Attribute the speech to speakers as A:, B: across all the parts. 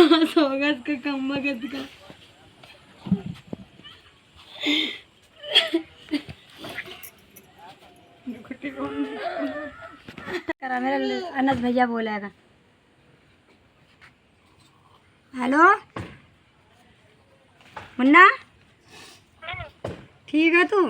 A: सोगस का कम्मा का करा मेरा अनस भैया बोलेगा। हेलो मुन्ना, ठीक है तू?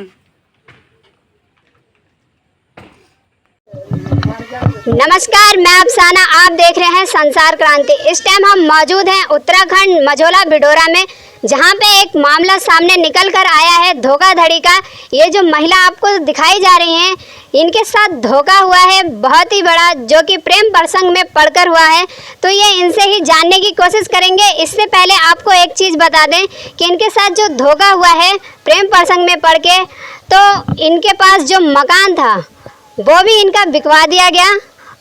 B: नमस्कार, मैं अफसाना, आप देख रहे हैं संसार क्रांति। इस टाइम हम मौजूद हैं उत्तराखंड मझोला बिडोरा में, जहां पे एक मामला सामने निकल कर आया है धोखाधड़ी का। ये जो महिला आपको दिखाई जा रही हैं, इनके साथ धोखा हुआ है बहुत ही बड़ा, जो कि प्रेम प्रसंग में पड़कर हुआ है। तो ये इनसे ही जानने की कोशिश करेंगे। इससे पहले आपको एक चीज़ बता दें कि इनके साथ जो धोखा हुआ है प्रेम प्रसंग में पड़ के, तो इनके पास जो मकान था वो भी इनका बिकवा दिया गया,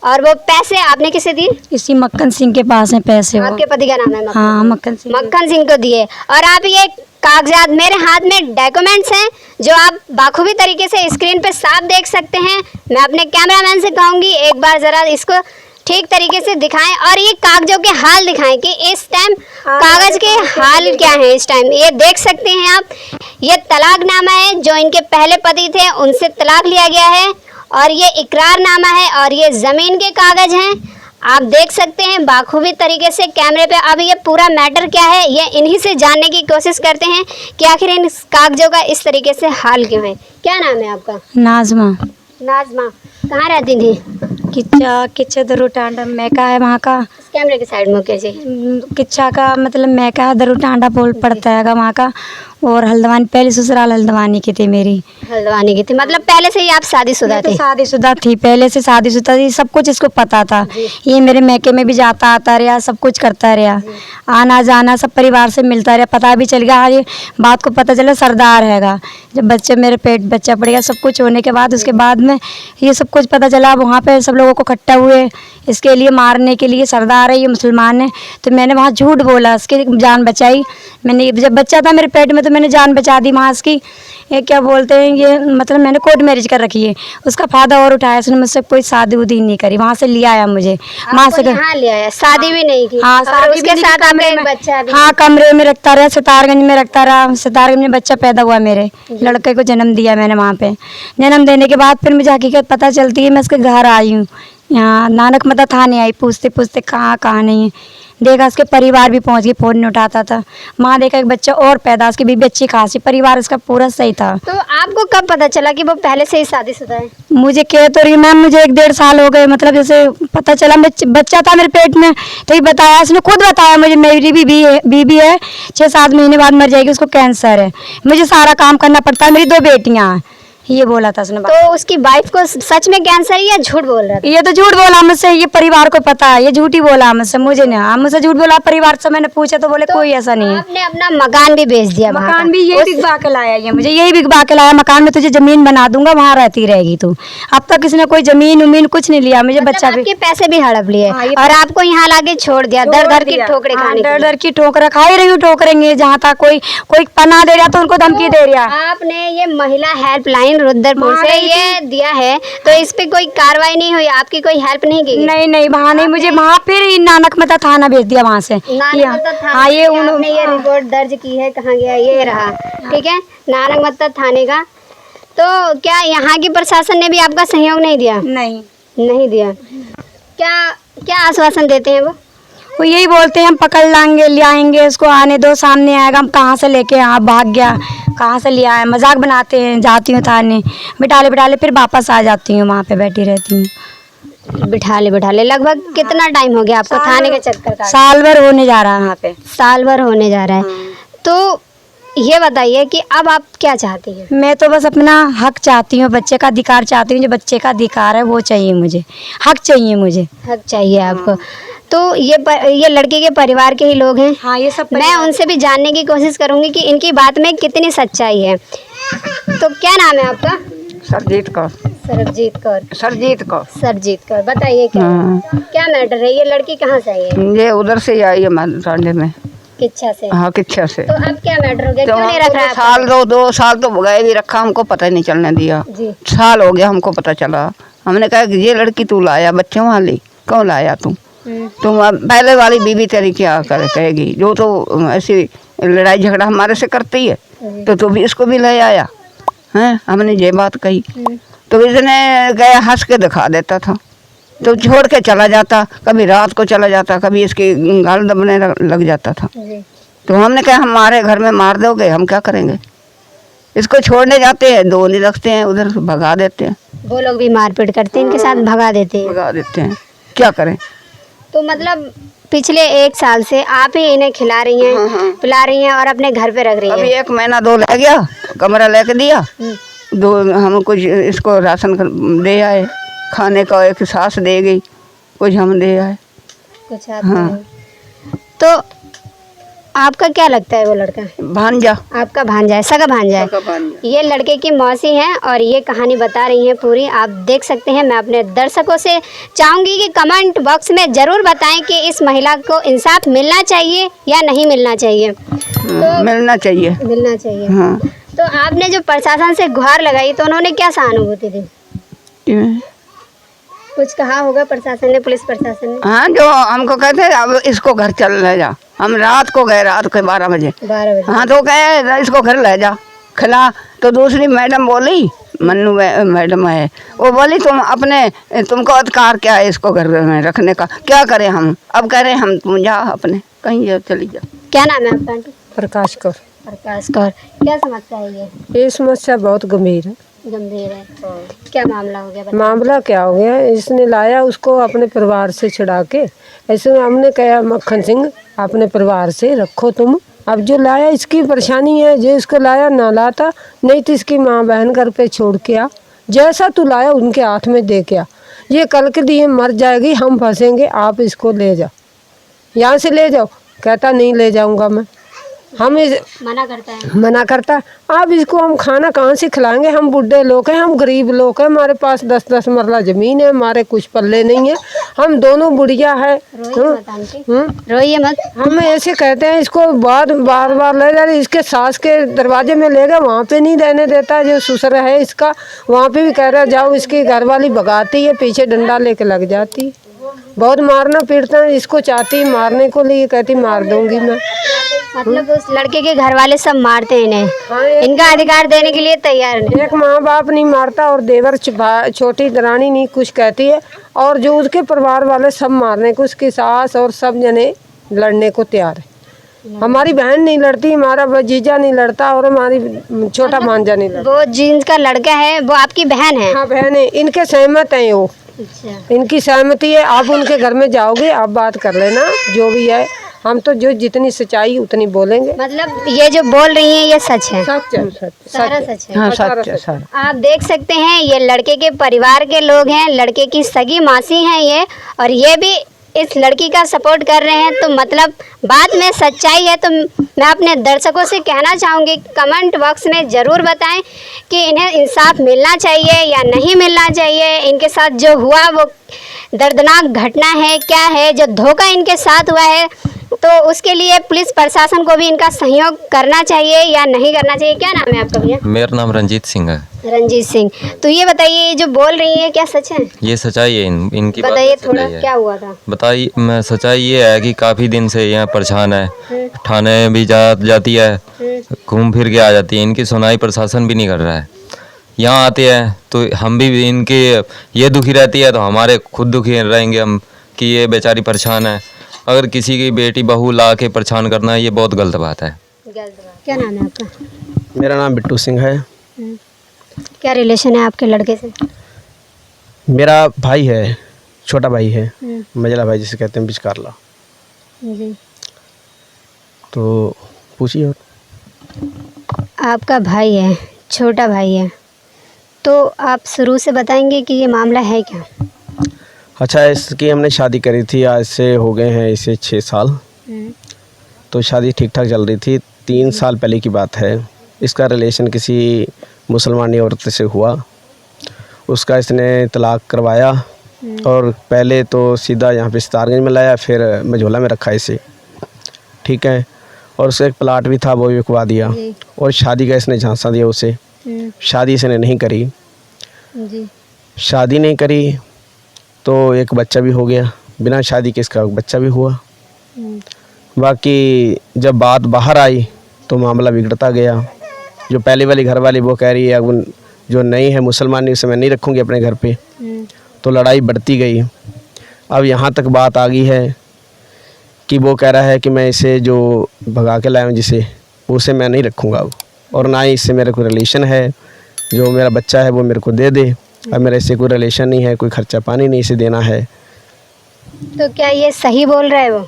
B: और वो पैसे आपने किसे दिए?
A: इसी मक्खन सिंह के पास है पैसे।
B: आपके पति का नाम है मक्खन?
A: हाँ, मक्खन सिंह
B: को दिए। और आप ये कागजात, मेरे हाथ में डॉक्यूमेंट्स हैं जो आप बाखूबी तरीके से स्क्रीन पे साफ देख सकते हैं। मैं अपने कैमरामैन से कहूँगी एक बार ज़रा इसको ठीक तरीके से दिखाएं, और ये कागजों के हाल दिखाएं कि इस टाइम कागज के हाल क्या है। इस टाइम ये देख सकते हैं आप, ये तलाकनामा है, जो इनके पहले पति थे उनसे तलाक लिया गया है, और ये इकरारनामा है, और ये ज़मीन के कागज़ हैं। आप देख सकते हैं बाखूबी तरीके से कैमरे पे। अब ये पूरा मैटर क्या है, ये इन्हीं से जानने की कोशिश करते हैं कि आखिर इन कागजों का इस तरीके से हाल क्यों है। क्या नाम है आपका?
A: नाजमा।
B: नाजमा, कहाँ रहती थी?
A: किच्चा दरुटांडा मैका है वहाँ का।
B: कैमरे के साइड में कैसे?
A: किच्चा का मतलब मैका दरुटांडा बोल पड़ता है वहाँ का। और हल्द्वानी, पहले ससुराल हल्द्वानी की थी मेरी।
B: हल्द्वानी की थी, मतलब पहले से ही आप शादीशुदा थे?
A: शादीशुदा थी, पहले से शादीशुदा थी, सब कुछ इसको पता था। ये मेरे मैके में भी जाता आता रहा, सब कुछ करता रहा, आना जाना सब परिवार से मिलता रहा। पता भी चल गया, ये बात को पता चला सरदार हैगा। जब बच्चे मेरे पेट बच्चा पड़ गया, सब कुछ होने के बाद उसके बाद में ये सब कुछ पता चला। वहाँ पे सब लोगों को इकट्ठा हुए इसके लिए मारने के लिए। सरदार है, ये मुसलमान है, तो मैंने वहाँ झूठ बोला, इसकी जान बचाई मैंने। जब बच्चा था मेरे पेट में तो मैंने जान बचा दी वहाँ इसकी। ये क्या बोलते हैं, ये मतलब मैंने कोर्ट मैरिज कर रखी है। उसका फायदा और उठाया, उसने मुझसे कोई शादी उदी नहीं करी, वहाँ से लिया आया मुझे, वहाँ से
B: यहाँ ले आया, शादी भी नहीं की?
A: हाँ,
B: और उसके साथ
A: कमरे में
B: बच्चा भी?
A: हाँ, कमरे में रखता रहा, सितारगंज में रखता रहा। सितारगंज में बच्चा पैदा हुआ, मेरे लड़के को जन्म दिया मैंने वहाँ पे। जन्म देने के बाद फिर मुझे हकीकत पता चलती है, मैं उसके घर आई हूँ, यहाँ नानक मता थाने आई, पूछते पूछते कहाँ नहीं है। देखा उसके परिवार भी पहुंच गए, फ़ोन नहीं उठाता था। माँ देखा एक बच्चा और पैदा, उसकी बीबी अच्छी खासी, परिवार उसका पूरा सही था।
B: तो आपको कब पता चला कि वो पहले से ही शादीशुदा है?
A: मुझे कह तो रही मैम, मुझे 1-1.5 साल हो गए, मतलब जैसे पता चला। बच्चा था मेरे पेट में, तो ये बताया, उसने खुद बताया मुझे, मेरी बीबी है 6-7 महीने बाद मर जाएगी, उसको कैंसर है, मुझे सारा काम करना पड़ता है, मेरी 2 बेटियाँ हैं, ये बोला था उसने।
B: तो उसकी वाइफ को सच में कैंसर है या झूठ बोल रहा था?
A: ये तो झूठ बोला मुझसे, ये परिवार को पता है, ये झूठी बोला मुझसे, मुझे नहीं। हाँ, मुझसे झूठ बोला परिवार से। मैंने पूछा तो बोले कोई ऐसा नहीं है।
B: आपने अपना मकान भी बेच दिया?
A: मकान भी यही बिकवा के लाया, ये मुझे यही बिकवा के लाया, मकान में तुझे जमीन बना दूंगा, वहाँ रहती रहेगी तू। अब तक किसी ने कोई जमीन उमीन कुछ नहीं लिया मुझे। बच्चा भी,
B: आपके पैसे भी हड़प लिए और आपको यहाँ लाके छोड़ दिया, दर दर की ठोकरें खाने।
A: दर दर की ठोकरें खा ही रही हूँ, ठोकरेंगे जहाँ तक कोई पना दे रहा तो उनको धमकी दे रहा।
B: आपने ये महिला हेल्पलाइन रुद्रपुर से ये दिया है, तो इस पे कोई कार्रवाई नहीं हुई? आपकी कोई हेल्प नहीं की?
A: नहीं, वहाँ नहीं, मुझे वहाँ फिर नानक मता थाना भेज दिया वहाँ से।
B: हाँ, ये उन्होंने ये रिपोर्ट दर्ज की है, कहाँ गया ये रहा, ठीक है, नानक मता थाने का। तो क्या यहाँ की प्रशासन ने भी आपका सहयोग नहीं दिया? नहीं दिया। क्या आश्वासन देते हैं
A: वो यही बोलते हैं हम पकड़ लाएंगे, ले आएंगे, उसको आने दो, सामने आएगा, हम कहाँ से लेके आप भाग गया, कहाँ से ले आए, मजाक बनाते हैं। जाती हूँ थाने, बिठा ले फिर वापस आ जाती हूँ, वहाँ पे बैठी रहती हूँ। बिठा ले लगभग कितना टाइम हो गया आपको थाने के चक्कर का? साल भर होने जा रहा है वहाँ पे।
B: साल भर होने जा रहा है। तो ये बताइए कि अब आप क्या चाहती हैं?
A: मैं तो बस अपना हक चाहती हूँ, बच्चे का अधिकार चाहती हूँ, जो बच्चे का अधिकार है वो चाहिए मुझे, हक चाहिए मुझे।
B: हक चाहिए आपको। तो ये लड़के के परिवार के ही लोग हैं?
A: हाँ, ये सब
B: मैं उनसे भी जानने की कोशिश करूंगी कि इनकी बात में कितनी सच्चाई है। तो क्या नाम है आपका?
C: सरजीत कौर।
B: सरजीत कौर, बताइए क्या मैटर है? ये लड़की कहाँ से आई है?
C: ये उधर से आई है मानसांडे में।
B: किच्छा से?
C: हाँ, किच्छा से।
B: तो अब क्या मैटर हो गया? क्यों नहीं रख रहा है?
C: साल 2 साल तो गए भी रखा, हमको पता ही नहीं चलने दिया जी। साल हो गया हमको पता चला। हमने कहा कि ये लड़की तू लाया बच्चों वाली, क्यों लाया तू? तुम अब पहले वाली बीवी तेरी क्या कहेगी, जो तो ऐसी लड़ाई झगड़ा हमारे से करती है, तो तू भी इसको भी ले आया हैं। हमने ये बात कही तो इसने गया हंस के दिखा देता था, तो छोड़ के चला जाता, कभी रात को चला जाता, कभी इसकी गाल दबने लग जाता था। तो हमने कहा हमारे घर में मार दोगे, हम क्या करेंगे। इसको छोड़ने जाते हैं, दो नहीं रखते हैं, उधर भगा देते हैं।
B: वो लोग भी मारपीट करते हैं, इनके साथ भगा देते हैं।
C: भगा देते हैं, क्या करें।
B: तो मतलब पिछले 1 साल से आप ही इन्हें खिला रही हैं, पिला रही हैं और अपने घर पे रख रही हैं।
C: अभी 1 महीना 2 रह गया, कमरा लेके दिया, 2 हम कुछ इसको राशन दे आए, खाने का एक सास दे गई, कुछ हम दे आए।
B: कुछ आप तो आपका क्या लगता है वो लड़का?
C: भांजा।
B: आपका भांजा है, सगा भांजा है। ये लड़के की मौसी हैं और ये कहानी बता रही हैं पूरी, आप देख सकते हैं। मैं अपने दर्शकों से चाहूँगी कि कमेंट बॉक्स में ज़रूर बताएं कि इस महिला को इंसाफ मिलना चाहिए या नहीं मिलना चाहिए। तो
C: मिलना चाहिए,
B: मिलना चाहिए।
C: हाँ।
B: तो आपने जो प्रशासन से गुहार लगाई तो उन्होंने क्या सहानुभूति दी? कुछ कहा होगा प्रशासन ने, पुलिस प्रशासन ने?
C: हाँ, जो हमको कहते अब इसको घर चल ले जा। हम रात को गए, रात के 12 बजे।
B: 12 बजे।
C: हाँ, तो कहे इसको घर ले जा खिला। तो दूसरी मैडम बोली, मन्नू मैडम है, वो बोली तुमको अधिकार क्या है इसको घर में रखने का, क्या करें हम। अब कह रहे हम तुम जा अपने कहीं जा, चली जा।
B: क्या नाम है आपका आंटी?
D: प्रकाश कौर।
B: प्रकाश कौर। क्या समस्या है ये?
D: ये समस्या बहुत गंभीर है।
B: गंभीर है। क्या मामला हो गया?
D: मामला क्या हो गया, इसने लाया उसको अपने परिवार से छुड़ा के। ऐसे हमने कहा मक्खन सिंह अपने परिवार से रखो तुम। अब जो लाया इसकी परेशानी है, जो इसको लाया ना लाता, नहीं तो इसकी माँ बहन घर पे छोड़ के आ, जैसा तू लाया उनके हाथ में दे के आ। ये कल के दिए मर जाएगी, हम फंसेंगे, आप इसको ले जाओ, यहाँ से ले जाओ। कहता नहीं ले जाऊँगा मैं। हम मना करता है। अब इसको हम खाना कहाँ से खिलाएंगे, हम बुढ़े लोग हैं, हम गरीब लोग हैं, हमारे पास 10-10 मरला ज़मीन है, हमारे कुछ पल्ले नहीं है, हम दोनों बुढ़िया है।
B: रोइए मत।
D: हम ऐसे कहते हैं इसको बार बार ले जा रहे, इसके सास के दरवाजे में ले गए, वहाँ पे नहीं रहने देता। जो ससुर है इसका, वहाँ पे भी कह रहा जाओ, इसकी घरवाली भगाती है, पीछे डंडा लेके लग जाती, बहुत मारना पीटता है। इसको चाहती मारने को लिए, कहती मार दूंगी मैं।
B: मतलब उस लड़के के घर वाले सब मारते हैं इन्हें।
D: हाँ,
B: इनका अधिकार देने के लिए तैयार नहीं।
D: एक माँ बाप नहीं मारता और देवर छोटी दरानी नहीं कुछ कहती है, और जो उसके परिवार वाले सब मारने को, उसकी सास और सब जने लड़ने को तैयार है। हमारी बहन नहीं लड़ती, हमारा भतीजा नहीं लड़ता, और हमारी छोटा भांजा नहीं लड़ता।
B: वो जिनका लड़का है वो आपकी बहन है?
D: हाँ बहन है, इनके सहमत हैं वो।
B: अच्छा।
D: इनकी सहमति है। आप उनके घर में जाओगे, आप बात कर लेना जो भी है, हम तो जो जितनी सच्चाई उतनी बोलेंगे।
B: मतलब ये जो बोल रही हैं ये सच है?
D: सच है,
B: सारा सच है।
C: हाँ, सच है सारा।
B: आप देख सकते हैं ये लड़के के परिवार के लोग हैं, लड़के की सगी मासी हैं ये, और ये भी इस लड़की का सपोर्ट कर रहे हैं। तो मतलब बात में सच्चाई है। तो मैं अपने दर्शकों से कहना चाहूँगी, कमेंट बॉक्स में ज़रूर बताएं कि इन्हें इंसाफ मिलना चाहिए या नहीं मिलना चाहिए। इनके साथ जो हुआ वो दर्दनाक घटना है, क्या है, जो धोखा इनके साथ हुआ है, तो उसके लिए पुलिस प्रशासन को भी इनका सहयोग करना चाहिए या नहीं करना चाहिए। क्या नाम है आपका भैया?
E: मेरा नाम रंजीत सिंह है।
B: रंजीत सिंह। तो ये बताइए, ये जो बोल रही है क्या सच है?
E: ये सच्चाई है, इनकी
B: बताइए
E: बात
B: थोड़ा,
E: सच्चाई है।
B: क्या हुआ था?
E: बताइए। मैं सच्चाई ये है कि काफ़ी दिन से यहाँ परेशान है, थाने भी जाती है, घूम फिर के आ जाती है, इनकी सुनाई प्रशासन भी नहीं कर रहा है। यहाँ आते हैं तो हम भी इनके ये दुखी रहती है तो हमारे खुद दुखी रहेंगे हम कि ये बेचारी परेशान है। अगर किसी की बेटी बहू ला के परेशान करना, ये बहुत गलत बात है।
B: गलत बात। क्या नाम है आपका?
F: मेरा नाम बिट्टू सिंह है।
B: क्या रिलेशन है आपके लड़के से?
F: मेरा भाई है, छोटा भाई है, मजला भाई जिसे कहते हैं, बिचकारला।
B: जी।
F: तो पूछिए। और
B: आपका भाई है, छोटा भाई है, तो आप शुरू से बताएंगे कि ये मामला है क्या?
F: अच्छा, इसकी हमने शादी करी थी, आज से हो गए हैं इसे 6 साल। तो शादी ठीक ठाक चल रही थी। 3 साल पहले की बात है। इसका रिलेशन किसी मुसलमानी औरत से हुआ। उसका इसने तलाक करवाया और पहले तो सीधा यहाँ पे सितारगंज में लाया, फिर मझोला में रखा इसे, ठीक है। और उसका एक प्लाट भी था, वो भी बिकवा दिया। और शादी का इसने झांसा दिया उसे। शादी इसने नहीं करी।
B: जी।
F: शादी नहीं करी तो एक बच्चा भी हो गया। बिना शादी के इसका बच्चा भी हुआ। बाकी जब बात बाहर आई तो मामला बिगड़ता गया। जो पहली वाली घर वाली वो कह रही है अब जो नई है मुसलमान उसे मैं नहीं रखूँगी अपने घर पे, तो लड़ाई बढ़ती गई। अब यहाँ तक बात आ गई है कि वो कह रहा है कि मैं इसे जो भगा के लाया हूँ जिसे, उसे मैं नहीं रखूँगा अब, और ना ही इससे मेरा कोई रिलेशन है। जो मेरा बच्चा है वो मेरे को दे दे। अब मेरा इससे कोई रिलेशन नहीं है, कोई खर्चा पानी नहीं इसे देना है।
B: तो क्या ये सही बोल रहा है वो?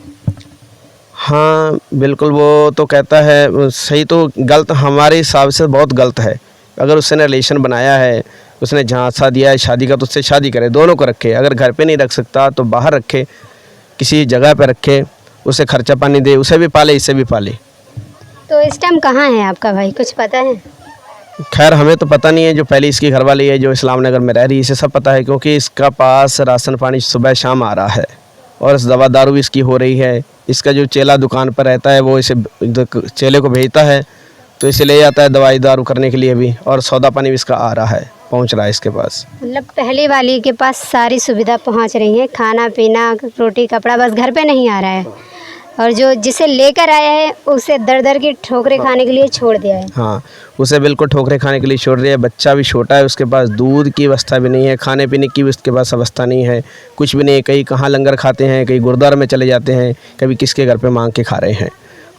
F: हाँ बिल्कुल, वो तो कहता है सही, तो गलत हमारे हिसाब से बहुत गलत है। अगर उसने रिलेशन बनाया है, उसने झांसा दिया है शादी का, तो उससे शादी करे, दोनों को रखे। अगर घर पे नहीं रख सकता तो बाहर रखे, किसी जगह पे रखे, उसे खर्चा पानी दे, उसे भी पाले इसे भी पाले।
B: तो इस टाइम कहाँ है आपका भाई, कुछ पता है?
F: खैर हमें तो पता नहीं है, जो पहले इसकी घरवाली है जो इस्लाम नगर में रह रही है इसे सब पता है, क्योंकि इसका पास राशन पानी सुबह शाम आ रहा है और दवा दारू भी इसकी हो रही है। इसका जो चेला दुकान पर रहता है वो इसे चेले को भेजता है, तो इसे ले जाता है दवाई दारू करने के लिए भी, और सौदा पानी भी इसका आ रहा है, पहुंच रहा है इसके पास।
B: मतलब पहले वाली के पास सारी सुविधा पहुंच रही है, खाना पीना रोटी कपड़ा, बस घर पे नहीं आ रहा है। और जो जिसे लेकर आया है उसे दर दर की ठोकरें खाने के लिए छोड़ दिया है।
F: हाँ, उसे बिल्कुल ठोकरें खाने के लिए छोड़ रही है। बच्चा भी छोटा है, उसके पास दूध की व्यवस्था भी नहीं है, खाने पीने की भी उसके पास व्यवस्था नहीं है, कुछ भी नहीं है। कहीं कहाँ लंगर खाते हैं, कहीं गुरुद्वारे में चले जाते हैं, कभी किसके घर पे मांग के खा रहे हैं।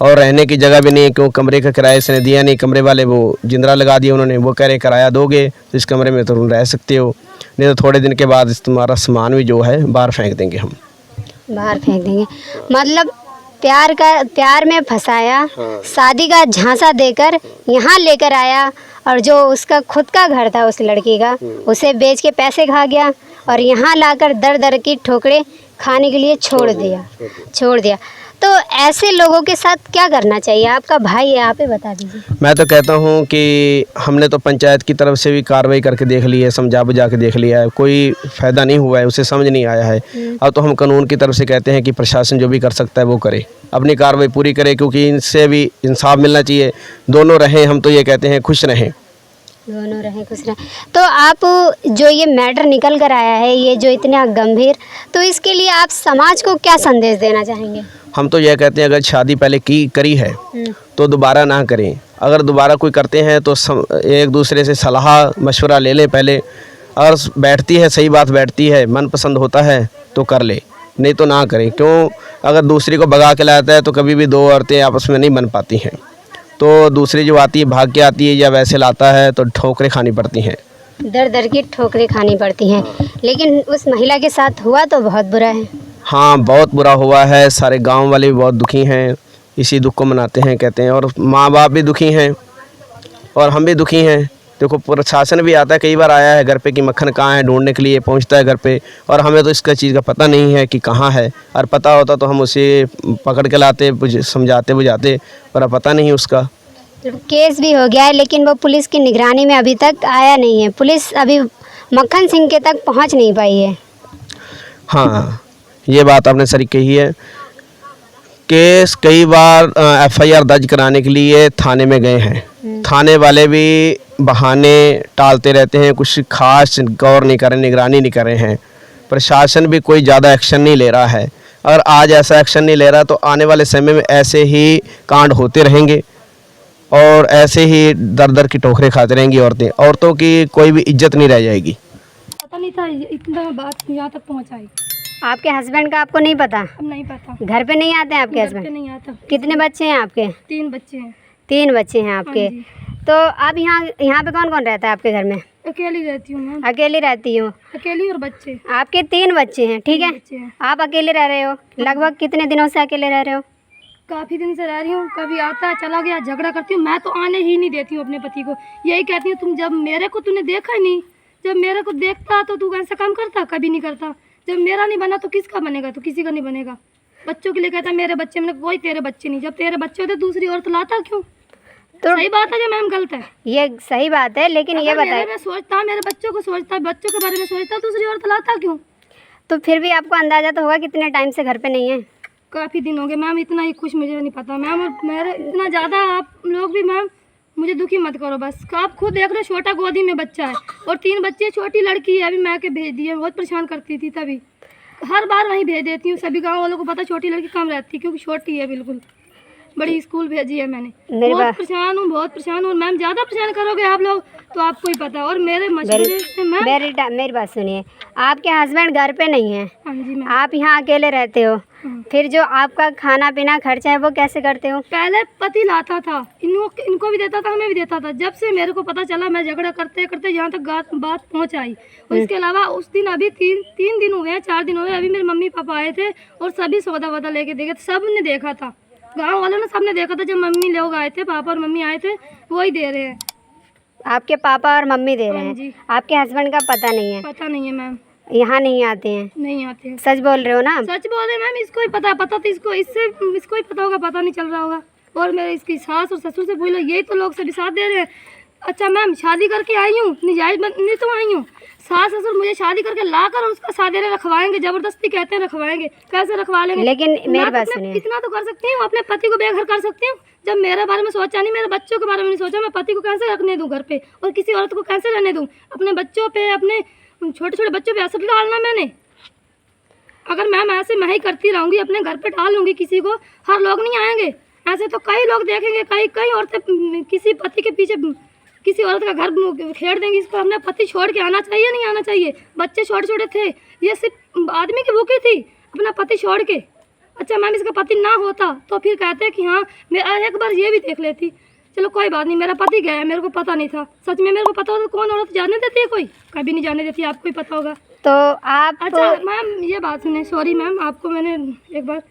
F: और रहने की जगह भी नहीं है, क्यों कमरे का किराया इसने दिया नहीं। कमरे वाले वो जिंदरा लगा दिया उन्होंने, वो कह रहे किराया दोगे तो इस कमरे में तो तुम रह सकते हो, नहीं तो थोड़े दिन के बाद तुम्हारा सामान भी जो है बाहर फेंक देंगे, हम
B: बाहर फेंक देंगे। मतलब प्यार में फंसाया, शादी का झांसा देकर यहाँ लेकर आया, और जो उसका खुद का घर था उस लड़की का, उसे बेच के पैसे खा गया, और यहाँ लाकर दर दर की ठोकरें खाने के लिए छोड़ दिया। तो ऐसे लोगों के साथ क्या करना चाहिए? आपका भाई है, आप ही बता दीजिए।
F: मैं तो कहता हूँ कि हमने तो पंचायत की तरफ से भी कार्रवाई करके देख ली है, समझा बुझा के देख लिया है, कोई फ़ायदा नहीं हुआ है, उसे समझ नहीं आया है। अब तो हम कानून की तरफ से कहते हैं कि प्रशासन जो भी कर सकता है वो करे, अपनी कार्रवाई पूरी करे, क्योंकि इनसे भी इंसाफ मिलना चाहिए। दोनों रहें, हम तो ये कहते हैं खुश रहें,
B: दोनों रहें खुश रहें। तो आप जो ये मैटर निकल कर आया है, ये जो इतना गंभीर, तो इसके लिए आप समाज को क्या संदेश देना चाहेंगे?
F: हम तो यह कहते हैं अगर शादी पहले करी है तो दोबारा ना करें। अगर दोबारा कोई करते हैं तो एक दूसरे से सलाह मशवरा ले लें पहले। अगर बैठती है, सही बात बैठती है, मनपसंद होता है तो कर ले, नहीं तो ना करें। क्यों, अगर दूसरी को भगा के लाता है तो कभी भी दो औरतें आपस में नहीं बन पाती हैं, तो दूसरी जो आती है भाग के आती है या वैसे लाता है तो ठोकरें खानी पड़ती हैं,
B: दर दर की ठोकरें खानी पड़ती हैं। लेकिन उस महिला के साथ हुआ तो बहुत बुरा है।
F: हाँ बहुत बुरा हुआ है, सारे गांव वाले भी बहुत दुखी हैं, इसी दुख को मनाते हैं, कहते हैं, और माँ बाप भी दुखी हैं और हम भी दुखी हैं। देखो प्रशासन भी आता है, कई बार आया है घर पे कि मक्खन कहाँ है, ढूंढने के लिए पहुंचता है घर पे, और हमें तो इसका चीज़ का पता नहीं है कि कहाँ है। और पता होता तो हम उसे पकड़ के लाते, समझाते बुझाते, पर अब पता नहीं उसका।
B: केस भी हो गया है, लेकिन वो पुलिस की निगरानी में अभी तक आया नहीं है। पुलिस अभी मक्खन सिंह के तक पहुंच नहीं पाई है।
F: हाँ, ये बात आपने सही कही है। केस कई बार FIR दर्ज कराने के लिए थाने में गए हैं, थाने वाले भी बहाने टालते रहते हैं, कुछ खास गौर नहीं कर रहे, निगरानी नहीं कर रहे हैं। प्रशासन भी कोई ज़्यादा एक्शन नहीं ले रहा है। अगर आज ऐसा एक्शन नहीं ले रहा तो आने वाले समय में ऐसे ही कांड होते रहेंगे और ऐसे ही दर दर की ठोकरें खाते रहेंगी औरतों की कोई भी इज्जत नहीं रह जाएगी।
G: पता नहीं था इतना बात यहाँ तक पहुँचाई।
B: आपके हस्बैंड का आपको नहीं पता?
G: अब नहीं पता,
B: घर पे नहीं आते हैं आपके
G: घर पे
B: हस्बैंड?
G: नहीं आता।
B: कितने बच्चे हैं आपके?
G: 3 बच्चे हैं।
B: 3 बच्चे हैं आपके।
G: हाँ जी।
B: तो अब यहाँ पे कौन कौन रहता है आपके घर में?
G: अकेली रहती हूँ मैं।
B: अकेली रहती हूँ।
G: अकेली और बच्चे।
B: आपके 3 बच्चे हैं, ठीक है?
G: बच्चे हैं।
B: आप अकेले रह रहे हो, लगभग कितने दिनों से अकेले रह रहे हो?
G: काफ़ी दिन से रह रही हूँ, कभी आता है चला गया, झगड़ा करती हूँ। मैं तो आने ही नहीं देती हूँ अपने पति को, यही कहती हूँ तुम जब मेरे को तूने देखा ही नहीं, जब मेरे को देखता तो तू ऐसा काम करता, कभी नहीं करता। जब मेरा नहीं बना तो किसका बनेगा? तो किसी का नहीं बनेगा। बच्चों के लिए कहता मेरे बच्चे, मैंने कोई तेरे बच्चे नहीं। जब तेरे बच्चे होते दूसरी औरत लाता क्यों? तो सही बात है कि मैम गलत है?
B: ये सही बात है, लेकिन ये बताइए,
G: मैं सोचता, मेरे बच्चों को सोचता, बच्चों के बारे में सोचता, दूसरी औरत लाता क्यों?
B: तो फिर भी आपको अंदाजा तो होगा कितने टाइम से घर पे नहीं है?
G: काफ़ी दिन हो गए मैम, इतना ही कुछ मुझे नहीं पता मैम। और मेरे इतना ज़्यादा आप लोग भी मैम मुझे दुखी मत करो बस। आप खुद देख रहे, छोटा गोदी में बच्चा है और 3 बच्चे, छोटी लड़की है, अभी मैं के भेज दिए, बहुत परेशान करती थी तभी। हर बार वहीं भेज देती हूँ। सभी गांव वालों को पता छोटी लड़की कम रहती है, क्योंकि छोटी है बिल्कुल। बड़ी स्कूल भेजी है मैंने। बहुत परेशान हूँ, बहुत परेशान हूँ। मैम ज़्यादा परेशान करोगे आप लोग तो आपको ही पता है। और मेरे मशवरे से मैम,
B: मेरी बात सुनिए, आपके हस्बैंड घर पे नहीं है,
G: हाँ जी मैम,
B: आप यहाँ अकेले रहते हो, फिर जो आपका खाना पीना खर्चा है वो कैसे करते हो?
G: पहले पति लाता था, इनको भी देता था, हमें भी देता था। जब से मेरे को पता चला, मैं झगड़ा करते करते यहाँ तक बात पहुँच आई। और इसके अलावा उस दिन अभी तीन दिन हुए हैं, 4 दिन हुए, अभी मेरे मम्मी पापा आए थे और सभी सौदा वौदा लेके देखे, सब ने देखा था, गाँव वालों ने सबने देखा था। जब मम्मी लोग आए थे, पापा और मम्मी आए थे, वही दे रहे हैं।
B: आपके पापा और मम्मी दे रहे
G: हाँ
B: हैं,
G: जी।
B: आपके हस्बैंड का पता नहीं है?
G: पता नहीं है मैम,
B: यहाँ नहीं आते हैं?
G: नहीं आते हैं।
B: सच बोल रहे हो ना?
G: सच बोल रहे मैम, इसको ही पता तो इसको ही पता होगा, पता नहीं चल रहा होगा। और मेरे इसकी सास और ससुर से बोलो, यही तो लोग सभी साथ दे रहे हैं। अच्छा मैम, शादी करके आई हूँ, निजायज नहीं तो आई हूँ। सास ससुर मुझे शादी करके लाकर और उसका शादी रखवाएंगे, जबरदस्ती कहते हैं रखवाएंगे, कैसे रखवा लेंगे?
B: लेकिन मेरी बात सुनिए,
G: इतना तो कर सकती हूँ, अपने पति को बेघर कर सकती हूँ। जब मेरे बारे में सोचा नहीं, मेरे बच्चों के बारे में नहीं सोचा, मैं पति को कैसे रखने दूँ घर पे और किसी औरत को कैसे रहने दूँ? अपने बच्चों पे, अपने छोटे छोटे बच्चों पे असर डालना मैंने। अगर मैम ऐसे मैं ही करती रहूँगी, अपने घर पे डाल लूँगी किसी को, हर लोग नहीं आएंगे। ऐसे तो कई लोग देखेंगे, कई औरतें किसी पति के पीछे किसी औरत का घर खेड़ देंगी। इसको अपने पति छोड़ के आना चाहिए, नहीं आना चाहिए? बच्चे छोटे छोटे थे, ये सिर्फ आदमी की भूखी थी, अपना पति छोड़ के। अच्छा मैम, इसका पति ना होता तो फिर कहते कि हाँ, मैं एक बार ये भी देख लेती। चलो कोई बात नहीं, मेरा पति गया है, मेरे को पता नहीं था। सच में मेरे को पता होता तो कौन औरत जाने देती है? कोई कभी नहीं जाने देती, आपको ही पता होगा।
B: तो आप
G: अच्छा मैम, ये बात सुने, सॉरी मैम, आपको मैंने एक बार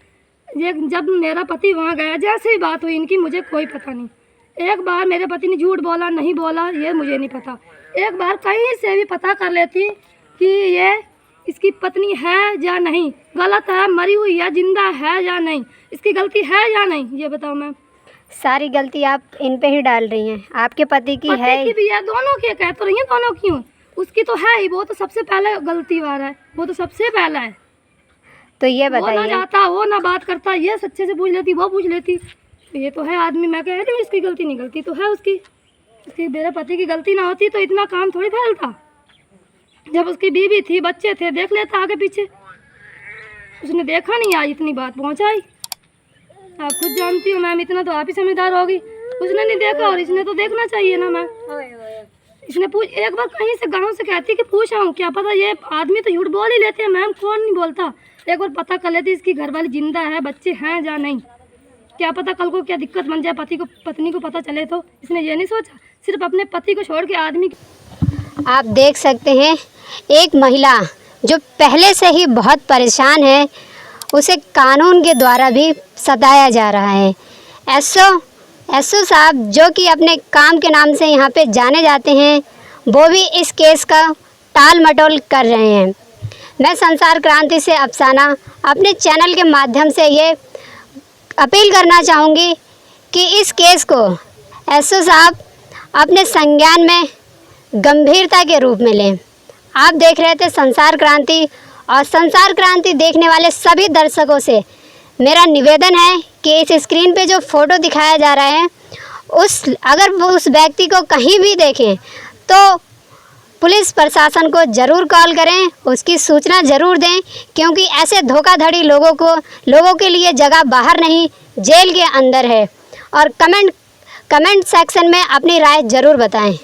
G: जब मेरा पति वहाँ गया, जैसे ही बात हुई इनकी, मुझे कोई पता नहीं। एक बार मेरे पति ने झूठ बोला, नहीं बोला, ये मुझे नहीं पता। एक बार कहीं से भी पता कर लेती कि ये इसकी पत्नी है या नहीं, गलत है, मरी हुई या जिंदा है या नहीं, इसकी गलती है या नहीं, ये बताओ मैम।
B: सारी गलती आप इन पे ही डाल रही हैं, आपके पति की है
G: की भी है, दोनों की कह तो रही हैं, दोनों की हूँ। उसकी तो है ही, वो तो सबसे पहले गलती वाला है, वो तो सबसे पहला है।
B: तो ये
G: वो ना
B: बताइए,
G: जाता, वो ना बात करता, ये सच्चे से पूछ लेती, वो पूछ लेती। ये तो है आदमी, मैं कह रही हूँ इसकी गलती नहीं, गलती तो है उसकी मेरे पति की गलती ना होती तो इतना काम थोड़ी फैलता। जब उसकी बीवी थी, बच्चे थे, देख लेता आगे पीछे, उसने देखा नहीं, आज इतनी बात पहुँचाई। आप खुद जानती हो मैम, इतना तो आप ही समझदार होगी। उसने नहीं देखा और इसने तो देखना चाहिए ना मैम। इसने एक बार कहीं से गांव से कहती कि पूछा हूँ, क्या पता, ये आदमी तो झूठ बोल ही लेते हैं मैम, कौन नहीं बोलता। एक बार पता कर लेती इसकी घरवाली जिंदा है, बच्चे हैं या नहीं, क्या पता कल को क्या दिक्कत बन जाए, पत्नी को पता चले तो। इसने ये नहीं सोचा, सिर्फ अपने पति को छोड़ के आदमी।
B: आप देख सकते हैं एक महिला जो पहले से ही बहुत परेशान है, उसे कानून के द्वारा भी सताया जा रहा है। एसओ साहब, जो कि अपने काम के नाम से यहाँ पे जाने जाते हैं, वो भी इस केस का टाल मटोल कर रहे हैं। मैं संसार क्रांति से अफसाना अपने चैनल के माध्यम से ये अपील करना चाहूँगी कि इस केस को एसओ साहब अपने संज्ञान में गंभीरता के रूप में लें। आप देख रहे थे संसार क्रांति, और संसार क्रांति देखने वाले सभी दर्शकों से मेरा निवेदन है कि इस स्क्रीन पे जो फ़ोटो दिखाया जा रहा है, अगर वो उस व्यक्ति को कहीं भी देखें तो पुलिस प्रशासन को ज़रूर कॉल करें, उसकी सूचना ज़रूर दें, क्योंकि ऐसे धोखाधड़ी लोगों के लिए जगह बाहर नहीं, जेल के अंदर है। और कमेंट सेक्शन में अपनी राय ज़रूर बताएं।